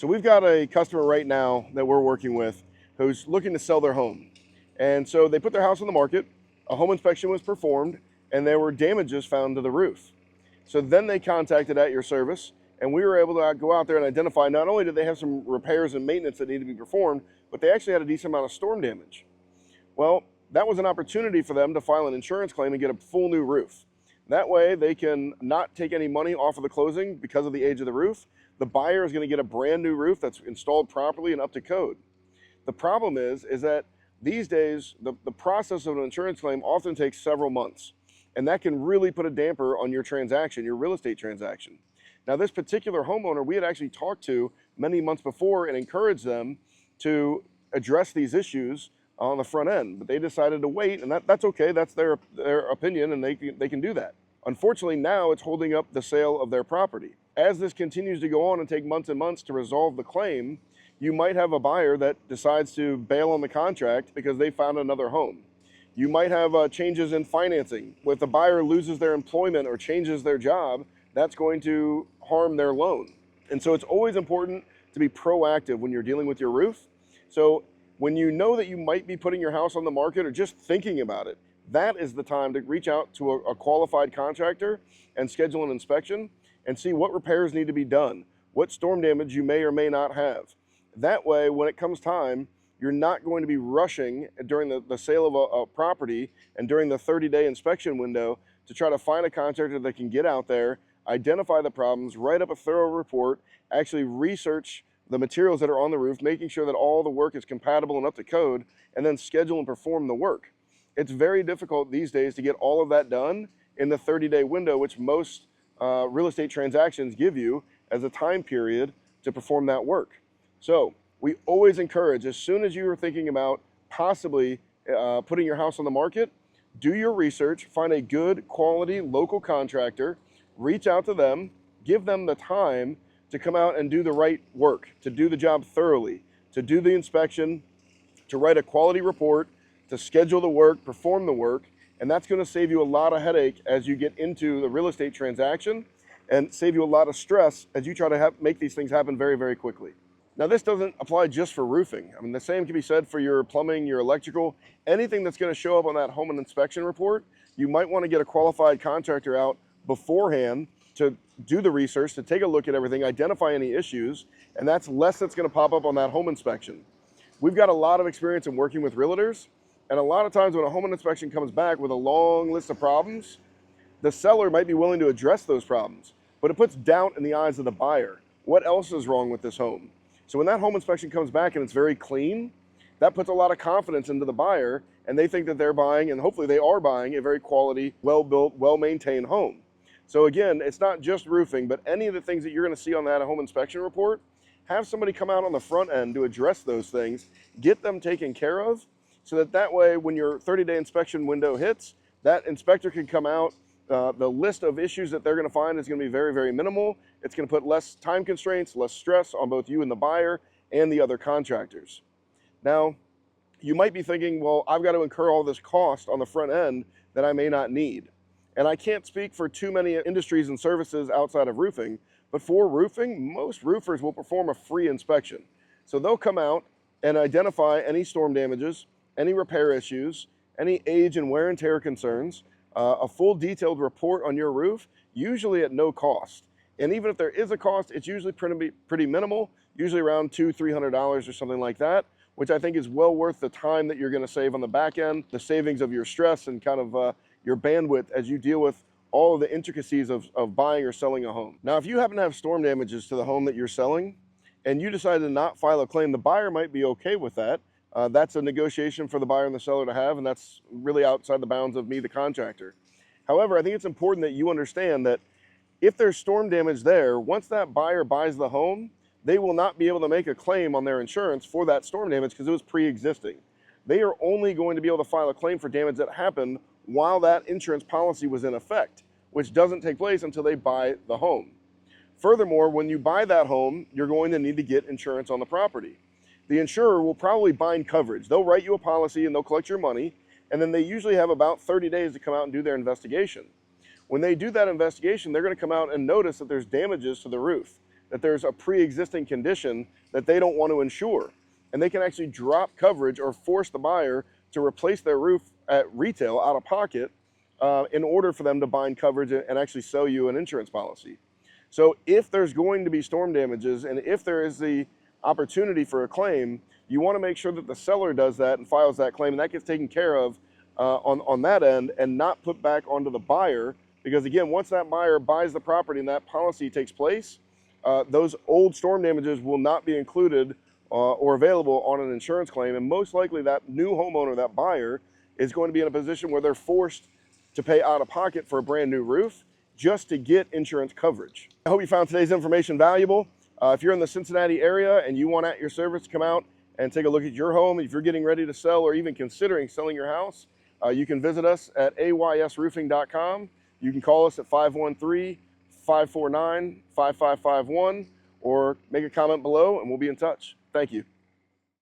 So we've got a customer right now that we're working with who's looking to sell their home. And so they put their house on the market, a home inspection was performed, and there were damages found to the roof. So then they contacted At Your Service, and we were able to go out there and identify not only did they have some repairs and maintenance that needed to be performed, but they actually had a decent amount of storm damage. Well, that was an opportunity for them to file an insurance claim and get a full new roof. That way they can not take any money off of the closing because of the age of the roof. The buyer is going to get a brand new roof that's installed properly and up to code. The problem is that these days, the process of an insurance claim often takes several months, and that can really put a damper on your transaction, your real estate transaction. Now, this particular homeowner, we had actually talked to many months before and encouraged them to address these issues on the front end, but they decided to wait, and that's okay. That's their opinion, and they can do that. Unfortunately, now it's holding up the sale of their property. As this continues to go on and take months and months to resolve the claim, you might have a buyer that decides to bail on the contract because they found another home. You might have changes in financing. If the buyer loses their employment or changes their job, that's going to harm their loan. And so it's always important to be proactive when you're dealing with your roof. So when you know that you might be putting your house on the market or just thinking about it, that is the time to reach out to a qualified contractor and schedule an inspection and see what repairs need to be done, what storm damage you may or may not have. That way, when it comes time, you're not going to be rushing during the sale of a property and during the 30-day inspection window to try to find a contractor that can get out there, identify the problems, write up a thorough report, actually research the materials that are on the roof, making sure that all the work is compatible and up to code, and then schedule and perform the work. It's very difficult these days to get all of that done in the 30-day window, which most real estate transactions give you as a time period to perform that work. So we always encourage, as soon as you are thinking about possibly putting your house on the market, do your research, find a good quality local contractor, reach out to them, give them the time to come out and do the right work, to do the job thoroughly, to do the inspection, to write a quality report, to schedule the work, perform the work, and that's going to save you a lot of headache as you get into the real estate transaction and save you a lot of stress as you try to make these things happen very, very quickly. Now, this doesn't apply just for roofing. I mean, the same can be said for your plumbing, your electrical, anything that's going to show up on that home and inspection report. You might want to get a qualified contractor out beforehand to do the research, to take a look at everything, identify any issues, and that's less that's going to pop up on that home inspection. We've got a lot of experience in working with realtors, and a lot of times when a home inspection comes back with a long list of problems, the seller might be willing to address those problems, but it puts doubt in the eyes of the buyer. What else is wrong with this home? So when that home inspection comes back and it's very clean, that puts a lot of confidence into the buyer, and they think that they're buying, and hopefully they are buying, a very quality, well-built, well-maintained home. So again, it's not just roofing, but any of the things that you're going to see on that home inspection report, have somebody come out on the front end to address those things, get them taken care of, so that way when your 30-day inspection window hits, that inspector can come out. The list of issues that they're going to find is going to be very, very minimal. It's going to put less time constraints, less stress on both you and the buyer and the other contractors. Now, you might be thinking, well, I've got to incur all this cost on the front end that I may not need. And I can't speak for too many industries and services outside of roofing, but for roofing, most roofers will perform a free inspection. So they'll come out and identify any storm damages, any repair issues, any age and wear and tear concerns, a full detailed report on your roof, usually at no cost. And even if there is a cost, it's usually pretty minimal, usually around $200-300 or something like that, which I think is well worth the time that you're going to save on the back end, the savings of your stress and kind of your bandwidth as you deal with all of the intricacies of buying or selling a home. Now, if you happen to have storm damages to the home that you're selling and you decide to not file a claim, the buyer might be okay with that. That's a negotiation for the buyer and the seller to have, and that's really outside the bounds of me, the contractor. However, I think it's important that you understand that if there's storm damage there, once that buyer buys the home, they will not be able to make a claim on their insurance for that storm damage because it was pre-existing. They are only going to be able to file a claim for damage that happened while that insurance policy was in effect, which doesn't take place until they buy the home. Furthermore, when you buy that home, you're going to need to get insurance on the property. The insurer will probably bind coverage. They'll write you a policy and they'll collect your money, and then they usually have about 30 days to come out and do their investigation. When they do that investigation, they're going to come out and notice that there's damages to the roof. that there's a pre-existing condition that they don't want to insure. And they can actually drop coverage or force the buyer to replace their roof at retail out of pocket in order for them to bind coverage and actually sell you an insurance policy. So if there's going to be storm damages and if there is the opportunity for a claim, you want to make sure that the seller does that and files that claim, and that gets taken care of on that end and not put back onto the buyer. Because again, once that buyer buys the property and that policy takes place, those old storm damages will not be included or available on an insurance claim. And most likely that new homeowner, that buyer, is going to be in a position where they're forced to pay out of pocket for a brand new roof just to get insurance coverage. I hope you found today's information valuable. If you're in the Cincinnati area and you want At Your Service to come out and take a look at your home, if you're getting ready to sell or even considering selling your house, you can visit us at aysroofing.com. You can call us at 513-549-5551 or make a comment below and we'll be in touch. Thank you.